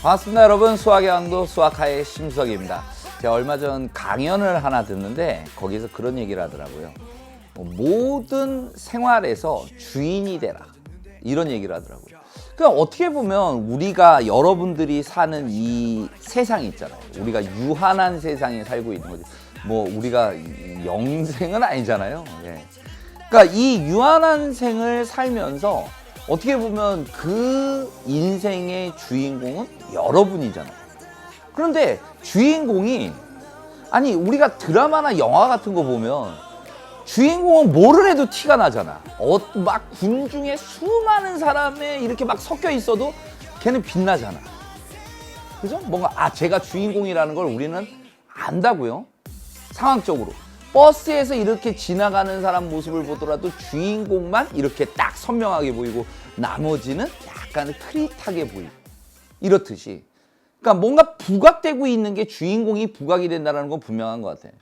반갑습니다 여러분. 수학의 왕도 수학하의 심수석입니다. 제가 얼마 전 강연을 하나 듣는데 거기서 그런 얘기를 하더라고요. 모든 생활에서 주인이 되라 이런 얘기를 하더라고요. 그러니까 어떻게 보면 우리가 여러분들이 사는 이 세상 있잖아요. 우리가 유한한 세상에 살고 있는 거지. 뭐 우리가 영생은 아니잖아요. 예. 그러니까 이 유한한 생을 살면서 어떻게 보면 그 인생의 주인공은 여러분이잖아요. 그런데 주인공이 아니 우리가 드라마나 영화 같은 거 보면 주인공은 뭐를 해도 티가 나잖아. 막 군중에 수많은 사람에 이렇게 막 섞여 있어도 걔는 빛나잖아. 그죠? 뭔가 제가 주인공이라는 걸 우리는 안다고요. 상황적으로. 버스에서 이렇게 지나가는 사람 모습을 보더라도 주인공만 이렇게 딱 선명하게 보이고 나머지는 약간 흐릿하게 보이고 이렇듯이. 그러니까 뭔가 부각되고 있는 게 주인공이 부각이 된다는 건 분명한 것 같아요.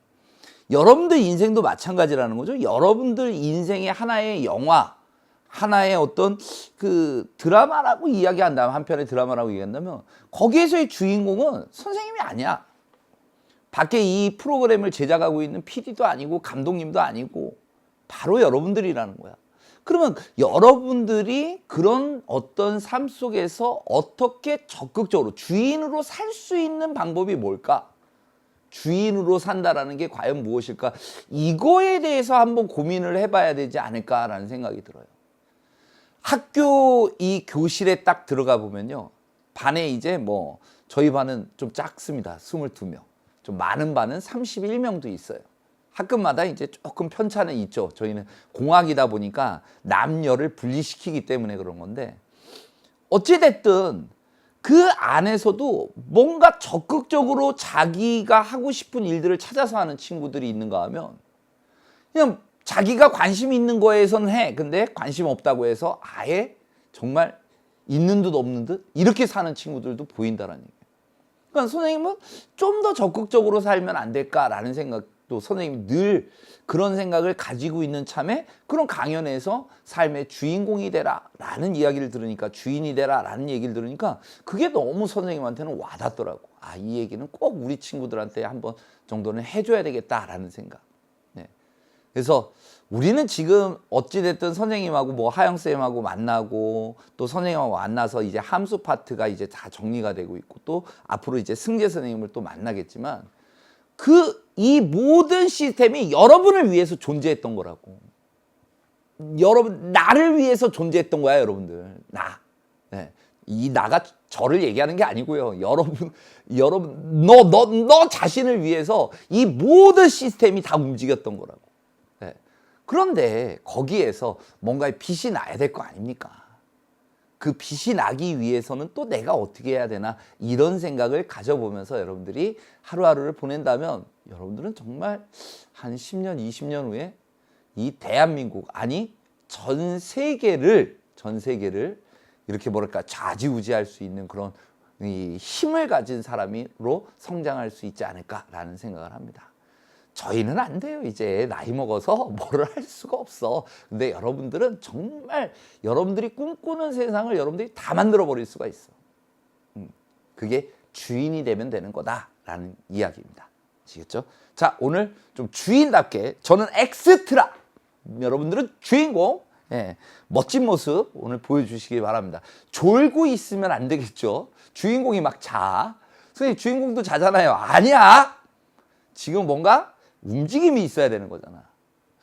여러분들 인생도 마찬가지라는 거죠. 여러분들 인생의 하나의 영화, 하나의 어떤 그 드라마라고 이야기한다면, 한편의 드라마라고 이야기한다면 거기에서의 주인공은 선생님이 아니야. 밖에 이 프로그램을 제작하고 있는 PD도 아니고 감독님도 아니고 바로 여러분들이라는 거야. 그러면 여러분들이 그런 어떤 삶 속에서 어떻게 적극적으로 주인으로 살 수 있는 방법이 뭘까? 주인으로 산다라는 게 과연 무엇일까? 이거에 대해서 한번 고민을 해봐야 되지 않을까라는 생각이 들어요. 학교 이 교실에 딱 들어가 보면요. 반에 이제 뭐 저희 반은 좀 작습니다. 22명. 좀 많은 반은 31명도 있어요. 학급마다 이제 조금 편차는 있죠. 저희는 공학이다 보니까 남녀를 분리시키기 때문에 그런 건데 어찌됐든 그 안에서도 뭔가 적극적으로 자기가 하고 싶은 일들을 찾아서 하는 친구들이 있는가 하면 그냥 자기가 관심 있는 거에선 해. 근데 관심 없다고 해서 아예 정말 있는 듯 없는 듯 이렇게 사는 친구들도 보인다라는 얘기예요. 그러니까 선생님은 좀 더 적극적으로 살면 안 될까라는 생각도 선생님이 늘 그런 생각을 가지고 있는 참에 그런 강연에서 삶의 주인공이 되라 라는 이야기를 들으니까 주인이 되라 라는 얘기를 들으니까 그게 너무 선생님한테는 와닿더라고. 이 얘기는 꼭 우리 친구들한테 한번 정도는 해줘야 되겠다라는 생각. 네. 그래서 우리는 지금 어찌됐든 선생님하고 뭐 하영쌤하고 만나고 또 선생님하고 만나서 이제 함수 파트가 이제 다 정리가 되고 있고 또 앞으로 이제 승재 선생님을 또 만나겠지만 이 모든 시스템이 여러분을 위해서 존재했던 거라고. 여러분, 나를 위해서 존재했던 거야, 여러분들. 나. 네. 이 나가 저를 얘기하는 게 아니고요. 여러분, 너 자신을 위해서 이 모든 시스템이 다 움직였던 거라고. 네. 그런데 거기에서 뭔가의 빛이 나야 될 거 아닙니까? 그 빛이 나기 위해서는 또 내가 어떻게 해야 되나 이런 생각을 가져보면서 여러분들이 하루하루를 보낸다면 여러분들은 정말 한 10년, 20년 후에 이 대한민국 아니 전 세계를 이렇게 뭐랄까 좌지우지할 수 있는 그런 이 힘을 가진 사람으로 성장할 수 있지 않을까라는 생각을 합니다. 저희는 안 돼요. 이제 나이 먹어서 뭐를 할 수가 없어. 근데 여러분들은 정말 여러분들이 꿈꾸는 세상을 여러분들이 다 만들어 버릴 수가 있어. 그게 주인이 되면 되는 거다라는 이야기입니다. 아시겠죠? 자, 오늘 좀 주인답게 저는 엑스트라, 여러분들은 주인공. 예, 멋진 모습 오늘 보여주시기 바랍니다. 졸고 있으면 안 되겠죠? 주인공이 막 자. 선생님 주인공도 자잖아요. 아니야. 지금 뭔가 움직임이 있어야 되는 거잖아.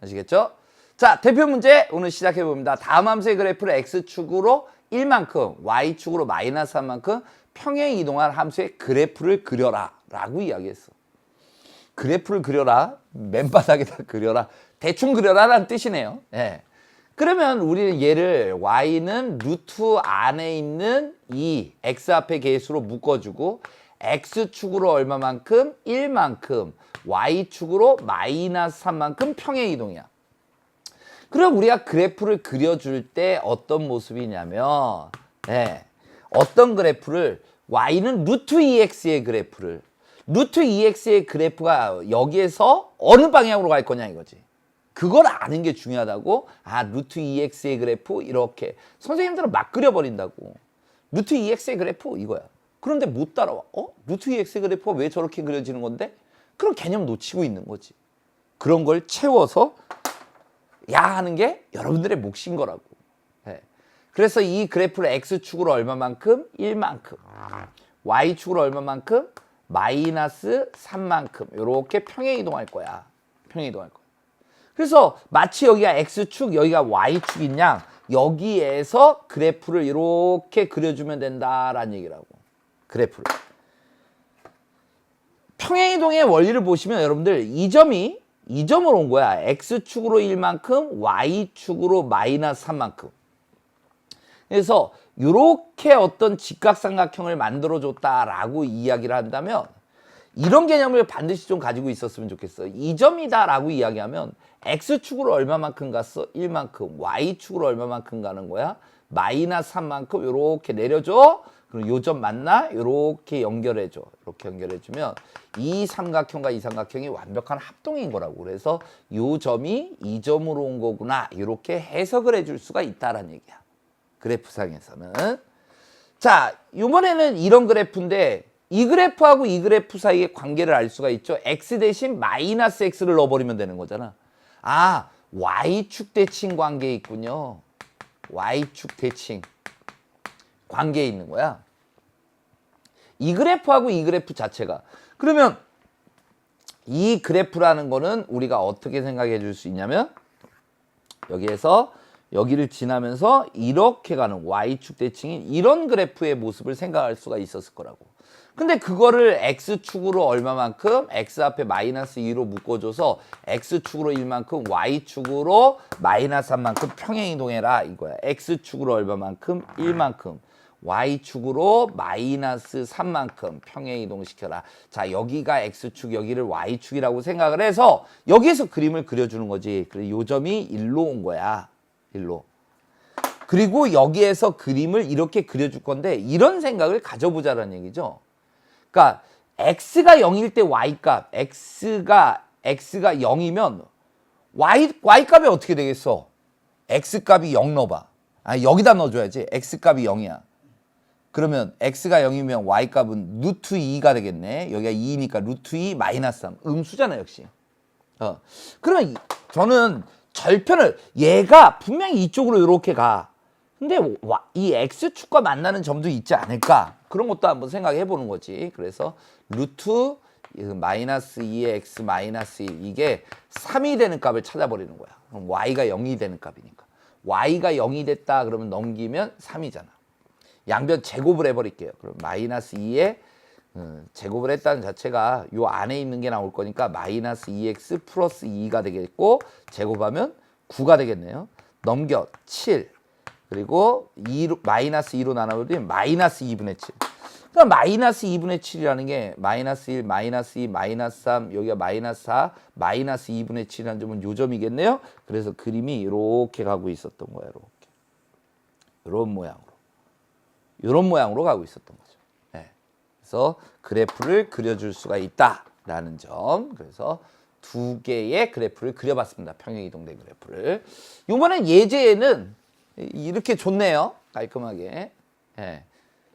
아시겠죠? 자, 대표 문제 오늘 시작해 봅니다. 다음 함수의 그래프를 x축으로 1만큼, y축으로 마이너스 1만큼 평행 이동한 함수의 그래프를 그려라 라고 이야기했어. 그래프를 그려라, 맨바닥에다 그려라, 대충 그려라 라는 뜻이네요. 예. 그러면 우리는 얘를 y는 루트 안에 있는 이 x 앞에 개수로 묶어주고 x축으로 얼마만큼? 1만큼, y축으로 마이너스 3만큼 평행 이동이야. 그럼 우리가 그래프를 그려줄 때 어떤 모습이냐면 어떤 그래프를 y는 루트 2x의 그래프를 루트 2x의 그래프가 여기에서 어느 방향으로 갈 거냐 이거지. 그걸 아는 게 중요하다고. 루트 2x의 그래프 이렇게 선생님들은 막 그려버린다고. 루트 2x의 그래프 이거야. 그런데 못 따라와. 루트 2x의 그래프가 왜 저렇게 그려지는 건데? 그런 개념 놓치고 있는 거지. 그런 걸 채워서 야 하는 게 여러분들의 몫인 거라고. 예. 그래서 이 그래프를 x축으로 얼마만큼? 1만큼. y축으로 얼마만큼? 마이너스 3만큼. 이렇게 평행 이동할 거야. 평행 이동할 거야. 그래서 마치 여기가 x축, 여기가 y축인 양 여기에서 그래프를 이렇게 그려주면 된다라는 얘기라고. 그래프를. 평행 이동의 원리를 보시면 여러분들 이 점으로 온 거야. x축으로 1만큼, y축으로 마이너스 3만큼. 그래서 이렇게 어떤 직각삼각형을 만들어줬다라고 이야기를 한다면 이런 개념을 반드시 좀 가지고 있었으면 좋겠어. 이 점이다라고 이야기하면 x축으로 얼마만큼 갔어? 1만큼. y축으로 얼마만큼 가는 거야? 마이너스 3만큼 이렇게 내려줘. 그럼 요 점 맞나? 이렇게 연결해줘. 이렇게 연결해주면 이 삼각형과 이 삼각형이 완벽한 합동인 거라고. 그래서 요 점이 이 점으로 온 거구나. 이렇게 해석을 해줄 수가 있다라는 얘기야. 그래프상에서는. 자, 이번에는 이런 그래프인데 이 그래프하고 이 그래프 사이의 관계를 알 수가 있죠. x 대신 마이너스 x를 넣어버리면 되는 거잖아. 아, y축 대칭 관계에 있군요. y축 대칭 관계에 있는 거야. 이 그래프하고 이 그래프 자체가. 그러면 이 그래프라는 거는 우리가 어떻게 생각해 줄 수 있냐면 여기에서 여기를 지나면서 이렇게 가는 y축 대칭인 이런 그래프의 모습을 생각할 수가 있었을 거라고. 근데 그거를 x축으로 얼마만큼? x 앞에 마이너스 2로 묶어줘서 x축으로 1만큼, y축으로 마이너스 3만큼 평행 이동해라 이거야. x축으로 얼마만큼? 1만큼. y축으로 마이너스 3만큼 평행 이동시켜라. 자, 여기가 x축, 여기를 y축이라고 생각을 해서 여기에서 그림을 그려주는 거지. 그래, 요 점이 1로 온 거야. 1로. 그리고 여기에서 그림을 이렇게 그려줄 건데 이런 생각을 가져보자라는 얘기죠. 그러니까 x가 0일 때 y값, x가 0이면 y값이 어떻게 되겠어? x값이 0 넣어봐. 아, 여기다 넣어줘야지. x값이 0이야. 그러면 x가 0이면 y값은 루트 2가 되겠네. 여기가 2니까 루트 2 마이너스 3. 음수잖아 역시. 그러면 저는 절편을 얘가 분명히 이쪽으로 이렇게 가. 근데 이 x축과 만나는 점도 있지 않을까? 그런 것도 한번 생각해 보는 거지. 그래서 루트 마이너스 2의 x 마이너스 1 이게 3이 되는 값을 찾아버리는 거야. 그럼 y가 0이 되는 값이니까. y가 0이 됐다 그러면 넘기면 3이잖아. 양변 제곱을 해버릴게요. 그럼 마이너스 2에 제곱을 했다는 자체가 요 안에 있는 게 나올 거니까 마이너스 2x 플러스 2가 되겠고 제곱하면 9가 되겠네요. 넘겨 7 그리고 2로, 마이너스 2로 나눠버리면 마이너스 2분의 7. 그러니까 마이너스 2분의 7이라는 게 마이너스 1, 마이너스 2, 마이너스 3, 여기가 마이너스 4, 마이너스 2분의 7이라는 점은 요 점이겠네요. 그래서 그림이 이렇게 가고 있었던 거예요. 이렇게. 이런 모양으로. 이런 모양으로 가고 있었던 거죠. 네. 그래서 그래프를 그려줄 수가 있다라는 점. 그래서 두 개의 그래프를 그려봤습니다. 평행이동된 그래프를. 이번엔 예제에는 이렇게 줬네요. 깔끔하게. 네.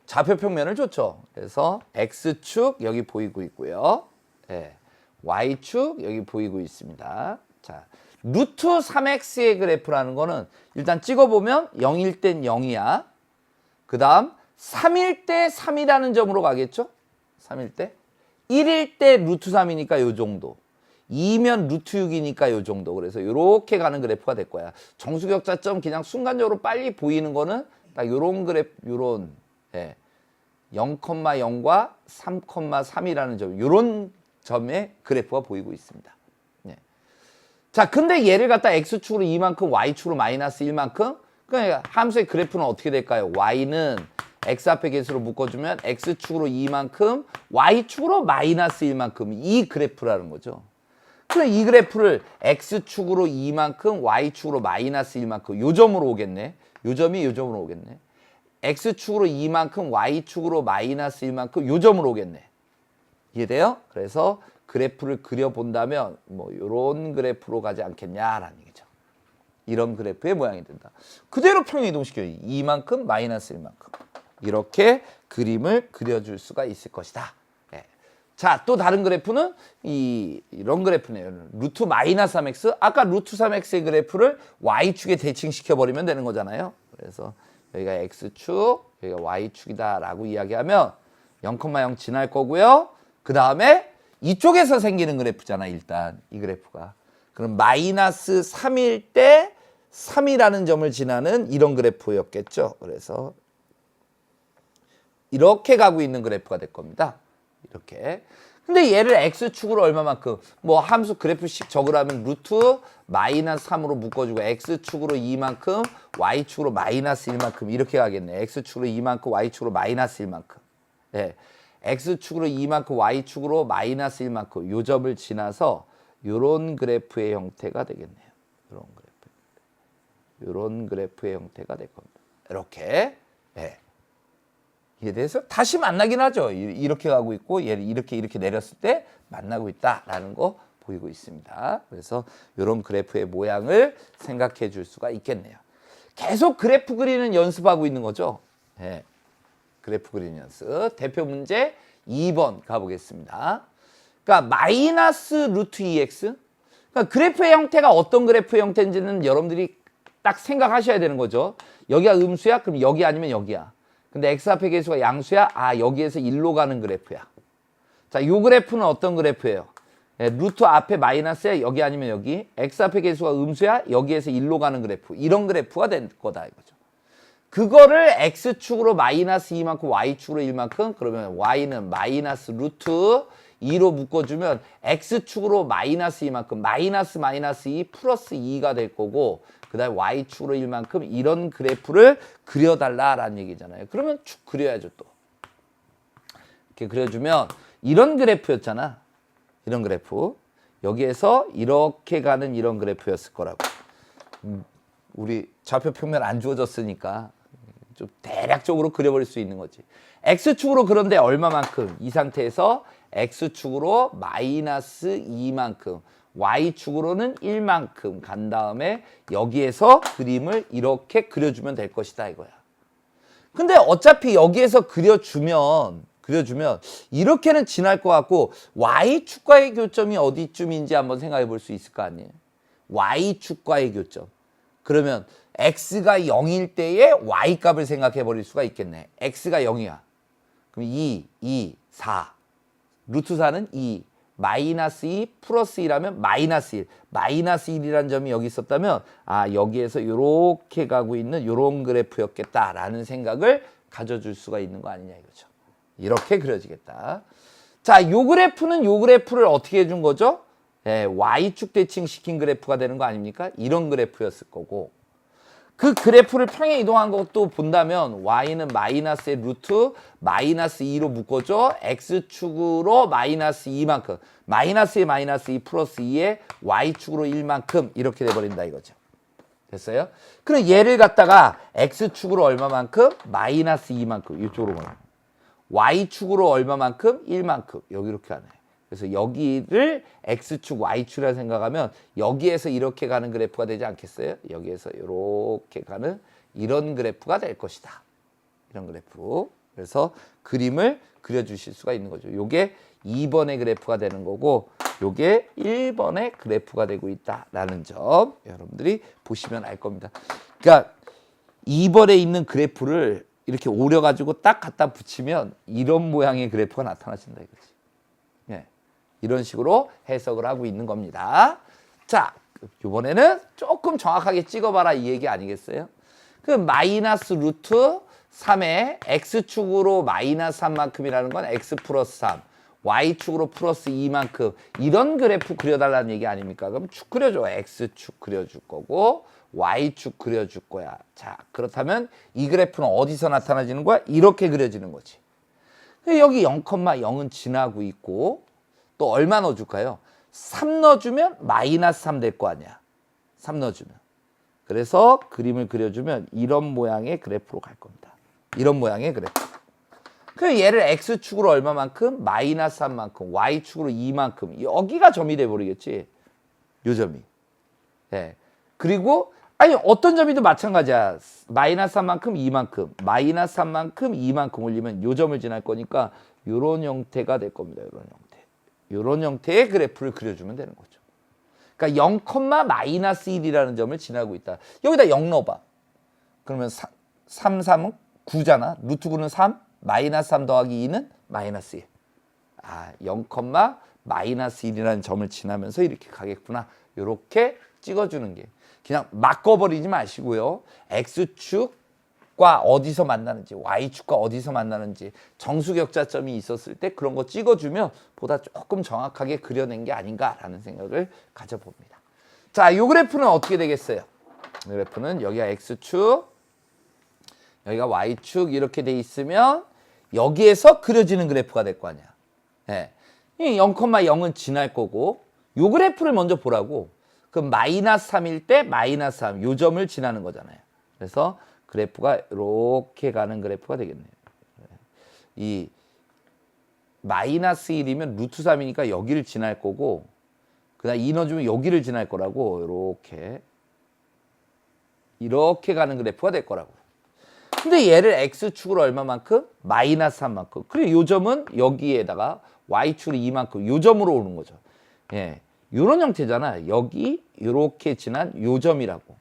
좌표 평면을 줬죠. 그래서 x축 여기 보이고 있고요. 네. y축 여기 보이고 있습니다. 자, 루트 3x의 그래프라는 거는 일단 찍어보면 0일 땐 0이야. 그 다음 3일 때 3이라는 점으로 가겠죠? 3일 때. 1일 때 루트 3이니까 요 정도. 2면 루트 6이니까 요 정도. 그래서 이렇게 가는 그래프가 될 거야. 정수격자점 그냥 순간적으로 빨리 보이는 거는 딱 요런 그래프, 요런 0,0과 3,3이라는 점, 요런 점의 그래프가 보이고 있습니다. 네. 자, 근데 얘를 갖다 x축으로 2만큼, y축으로 마이너스 1만큼 그러니까 함수의 그래프는 어떻게 될까요? y는 x 앞에 개수로 묶어주면 x축으로 2만큼, y축으로 마이너스 1만큼 이 그래프라는 거죠. 그럼 이 그래프를 x축으로 2만큼, y축으로 마이너스 1만큼 요 점으로 오겠네. 요 점이 요 점으로 오겠네. x축으로 2만큼, y축으로 마이너스 1만큼 요 점으로 오겠네. 이해돼요? 그래서 그래프를 그려본다면 뭐 요런 그래프로 가지 않겠냐라는 얘기죠. 이런 그래프의 모양이 된다. 그대로 평행 이동시켜요. 2만큼, 마이너스 1만큼. 이렇게 그림을 그려줄 수가 있을 것이다. 예. 자, 또 다른 그래프는 이런 그래프네요. 루트 마이너스 3x. 아까 루트 3x의 그래프를 y축에 대칭시켜버리면 되는 거잖아요. 그래서 여기가 x축, 여기가 y축이다라고 이야기하면 0,0 지날 거고요. 그 다음에 이쪽에서 생기는 그래프잖아, 일단 이 그래프가. 그럼 마이너스 3일 때 3이라는 점을 지나는 이런 그래프였겠죠. 그래서 이렇게 가고 있는 그래프가 될 겁니다. 이렇게. 근데 얘를 x축으로 얼마만큼, 뭐 함수 그래프식 적으라면 루트 마이너스 3으로 묶어주고 x축으로 2만큼, y축으로 마이너스 1만큼 이렇게 가겠네. x축으로 2만큼, y축으로 마이너스 1만큼. 예. x축으로 2만큼, y축으로 마이너스 1만큼 요 점을 지나서 요런 그래프의 형태가 되겠네요. 요런 그래프의 형태가 될 겁니다. 이렇게. 예. 이에 대해서 다시 만나긴 하죠. 이렇게 가고 있고 얘를 이렇게 내렸을 때 만나고 있다라는 거 보이고 있습니다. 그래서 이런 그래프의 모양을 생각해 줄 수가 있겠네요. 계속 그래프 그리는 연습하고 있는 거죠. 네. 그래프 그리는 연습. 대표 문제 2번 가보겠습니다. 그러니까 마이너스 루트 2x. 그러니까 그래프의 형태가 어떤 그래프의 형태인지는 여러분들이 딱 생각하셔야 되는 거죠. 여기가 음수야? 그럼 여기 아니면 여기야. 근데 x 앞의 계수가 양수야? 아, 여기에서 1로 가는 그래프야. 자, 이 그래프는 어떤 그래프예요? 예, 루트 앞에 마이너스야? 여기 아니면 여기? x 앞의 계수가 음수야? 여기에서 1로 가는 그래프. 이런 그래프가 된 거다 이거죠. 그거를 x축으로 마이너스 2만큼, y축으로 1만큼, 그러면 y는 마이너스 루트 2로 묶어주면 x축으로 마이너스 2만큼, 마이너스 2 플러스 2가 될 거고, 그 다음에 y축으로 1만큼 이런 그래프를 그려달라라는 얘기잖아요. 그러면 쭉 그려야죠, 또. 이렇게 그려주면 이런 그래프였잖아. 이런 그래프. 여기에서 이렇게 가는 이런 그래프였을 거라고. 우리 좌표 평면 안 주어졌으니까 좀 대략적으로 그려버릴 수 있는 거지. x축으로 그런데 얼마만큼? 이 상태에서 x축으로 마이너스 2만큼. y축으로는 1만큼 간 다음에 여기에서 그림을 이렇게 그려주면 될 것이다 이거야. 근데 어차피 여기에서 그려주면 이렇게는 지날 것 같고 y축과의 교점이 어디쯤인지 한번 생각해 볼 수 있을 거 아니에요. y축과의 교점. 그러면 x가 0일 때의 y값을 생각해 버릴 수가 있겠네. x가 0이야. 그럼 2, 4. 루트 4는 2. 마이너스 2 플러스 1하면 마이너스 1. 마이너스 1이라는 점이 여기 있었다면 아, 여기에서 이렇게 가고 있는 이런 그래프였겠다라는 생각을 가져줄 수가 있는 거 아니냐 이거죠. 이렇게 그려지겠다. 자, 요 그래프는 요 그래프를 어떻게 해준 거죠? 예, y축 대칭시킨 그래프가 되는 거 아닙니까? 이런 그래프였을 거고 그 그래프를 평행 이동한 것도 본다면 y는 마이너스의 루트 마이너스 2로 묶어줘. x축으로 마이너스 2만큼 마이너스의 마이너스 2 플러스 2에 y축으로 1만큼 이렇게 돼버린다 이거죠. 됐어요? 그럼 얘를 갖다가 x축으로 얼마만큼? 마이너스 2만큼 이쪽으로 가요. y축으로 얼마만큼? 1만큼 여기 이렇게 하네. 그래서 여기를 x축, y축이라 생각하면 여기에서 이렇게 가는 그래프가 되지 않겠어요? 여기에서 이렇게 가는 이런 그래프가 될 것이다. 이런 그래프. 그래서 그림을 그려주실 수가 있는 거죠. 요게 2번의 그래프가 되는 거고 요게 1번의 그래프가 되고 있다라는 점 여러분들이 보시면 알 겁니다. 그러니까 2번에 있는 그래프를 이렇게 오려가지고 딱 갖다 붙이면 이런 모양의 그래프가 나타나신다 이거지. 예. 이런 식으로 해석을 하고 있는 겁니다. 자, 이번에는 조금 정확하게 찍어봐라 이 얘기 아니겠어요? 그 마이너스 루트 3에 x축으로 마이너스 3만큼이라는 건 x 플러스 3, y축으로 플러스 2만큼 이런 그래프 그려달라는 얘기 아닙니까? 그럼 축 그려줘. x축 그려줄 거고 y축 그려줄 거야. 자, 그렇다면 이 그래프는 어디서 나타나지는 거야? 이렇게 그려지는 거지. 여기 0,0은 지나고 있고 또 얼마 넣어줄까요? 3 넣어주면 마이너스 3 될 거 아니야. 3 넣어주면. 그래서 그림을 그려주면 이런 모양의 그래프로 갈 겁니다. 이런 모양의 그래프. 그럼 얘를 x축으로 얼마만큼? 마이너스 3만큼. y축으로 2만큼. 여기가 점이 돼버리겠지. 요 점이. 예. 그리고 아니 어떤 점이든 마찬가지야. 마이너스 3만큼 2만큼 마이너스 3만큼 2만큼 올리면 요 점을 지날 거니까 요런 형태가 될 겁니다. 요런 형태. 요런 형태의 그래프를 그려주면 되는 거죠. 그러니까 0, 마이너스 1이라는 점을 지나고 있다. 여기다 0 넣어봐. 그러면 3, 3은 9잖아. 루트 9는 3, 마이너스 3 더하기 2는 마이너스 1. 아, 0, 마이너스 1이라는 점을 지나면서 이렇게 가겠구나. 이렇게 찍어주는 게. 그냥 막 꺼버리지 마시고요. X축과 어디서 만나는지, Y축과 어디서 만나는지, 정수격자점이 있었을 때 그런 거 찍어주면 보다 조금 정확하게 그려낸 게 아닌가라는 생각을 가져봅니다. 자, 이 그래프는 어떻게 되겠어요? 이 그래프는 여기가 X축, 여기가 Y축 이렇게 돼 있으면 여기에서 그려지는 그래프가 될 거 아니야. 예. 0,0은 지날 거고 요 그래프를 먼저 보라고. 그럼 마이너스 3일 때 마이너스 3, 요 점을 지나는 거잖아요. 그래서 그래프가 이렇게 가는 그래프가 되겠네요. 이 마이너스 1이면 루트 3이니까 여기를 지날 거고 그다음 2 넣어주면 여기를 지날 거라고 이렇게 가는 그래프가 될 거라고. 근데 얘를 X축으로 얼마만큼? 마이너스 3만큼. 그리고 요 점은 여기에다가 Y축으로 2만큼. 요 점으로 오는 거죠. 예. 요런 형태잖아. 여기 요렇게 지난 요 점이라고.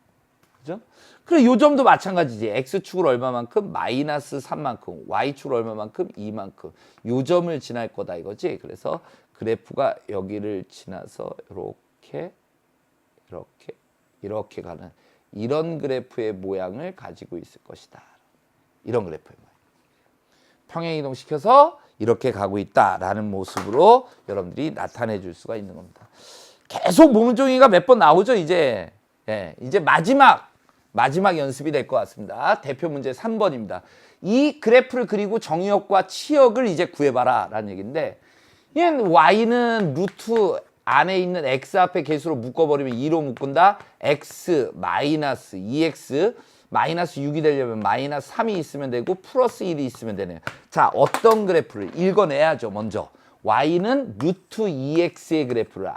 그죠? 그리고 요 점도 마찬가지지. X축으로 얼마만큼? 마이너스 3만큼. Y축으로 얼마만큼? 2만큼. 요 점을 지날 거다 이거지. 그래서 그래프가 여기를 지나서 이렇게 가는 이런 그래프의 모양을 가지고 있을 것이다. 이런 그래프의 모양. 평행이동시켜서 이렇게 가고 있다라는 모습으로 여러분들이 나타내 줄 수가 있는 겁니다. 계속 모문종이가 몇 번 나오죠, 이제. 예, 이제 마지막 연습이 될 것 같습니다. 대표 문제 3번입니다. 이 그래프를 그리고 정의역과 치역을 이제 구해봐라 라는 얘기인데 얘는 y는 루트 안에 있는 x 앞에 개수로 묶어버리면 2로 묶은다. x 마이너스 2x 마이너스 6이 되려면 마이너스 3이 있으면 되고 플러스 1이 있으면 되네요. 자, 어떤 그래프를 읽어내야죠. 먼저 y는 루트 2x의 그래프를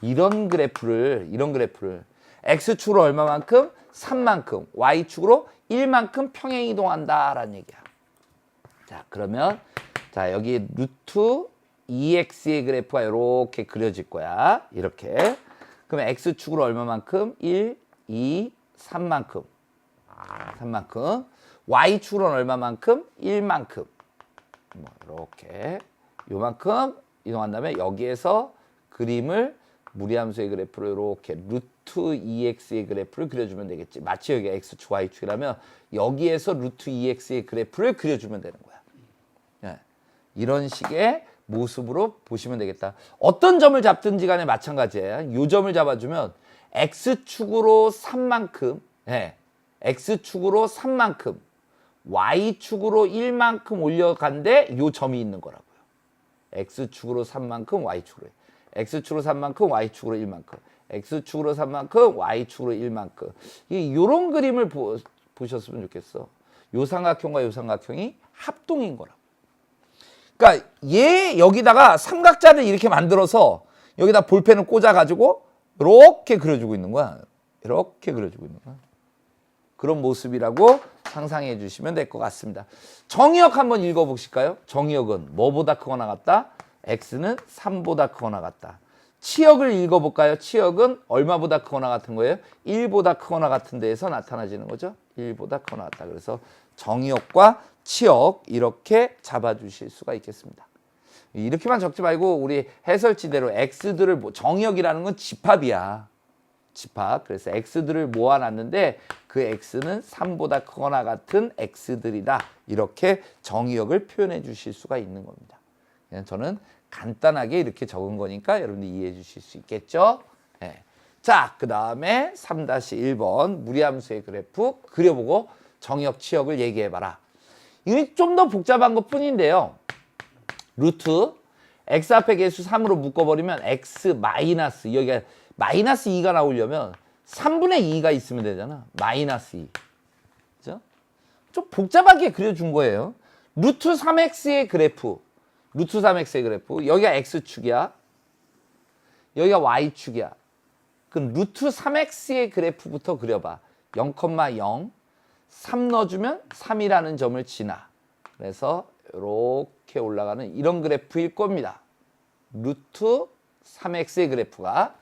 이런 그래프를 x축으로 얼마만큼? 3만큼 y축으로 1만큼 평행이동한다라는 얘기야. 자, 그러면 자 여기 루트 2x의 그래프가 이렇게 그려질 거야. 이렇게. 그러면 x축으로 얼마만큼? 1, 2, 3만큼. y축으로는 얼마만큼? 1만큼. 이렇게 요만큼 이동한 다음에 여기에서 그림을 무리함수의 그래프로 이렇게 루트 2x의 그래프를 그려주면 되겠지. 마치 여기 x축, y축이라면 여기에서 루트 2x의 그래프를 그려주면 되는 거야. 네. 이런 식의 모습으로 보시면 되겠다. 어떤 점을 잡든지 간에 마찬가지예요. 요 점을 잡아주면 x축으로 3만큼, x축으로 3만큼, y축으로 1만큼 올려간데 요 점이 있는 거라고요. x축으로 3만큼, y축으로. x축으로 3만큼, y축으로 1만큼. x축으로 3만큼, y축으로 1만큼. 이런 그림을 보셨으면 좋겠어. 요 삼각형과 요 삼각형이 합동인 거라고. 그러니까 얘 여기다가 삼각자를 이렇게 만들어서 여기다 볼펜을 꽂아가지고 이렇게 그려주고 있는 거야. 이렇게 그려주고 있는 거야. 그런 모습이라고 상상해 주시면 될 것 같습니다. 정의역 한번 읽어보실까요? 정의역은 뭐보다 크거나 같다? x는 3보다 크거나 같다. 치역을 읽어볼까요? 치역은 얼마보다 크거나 같은 거예요? 1보다 크거나 같은 데에서 나타나지는 거죠. 1보다 크거나 같다. 그래서 정의역과 치역 이렇게 잡아주실 수가 있겠습니다. 이렇게만 적지 말고 우리 해설지대로 x들을 정의역이라는 건 집합이야. 집합. 그래서 x들을 모아놨는데 그 x는 3보다 크거나 같은 x들이다. 이렇게 정의역을 표현해 주실 수가 있는 겁니다. 그냥 저는 간단하게 이렇게 적은 거니까 여러분들 이해해 주실 수 있겠죠? 네. 자, 그 다음에 3-1번 무리함수의 그래프 그려보고 정의역, 치역을 얘기해봐라. 이게 좀 더 복잡한 것 뿐인데요. 루트 x 앞에 개수 3으로 묶어버리면 x 마이너스 여기가 마이너스 2가 나오려면 3분의 2가 있으면 되잖아. 마이너스 2. 그죠? 좀 복잡하게 그려준 거예요. 루트 3x의 그래프. 여기가 x축이야. 여기가 y축이야. 그 루트 3x의 그래프부터 그려봐. 0,0, 3 넣어주면 3이라는 점을 지나. 그래서 이렇게 올라가는 이런 그래프일 겁니다. 루트 3x의 그래프가.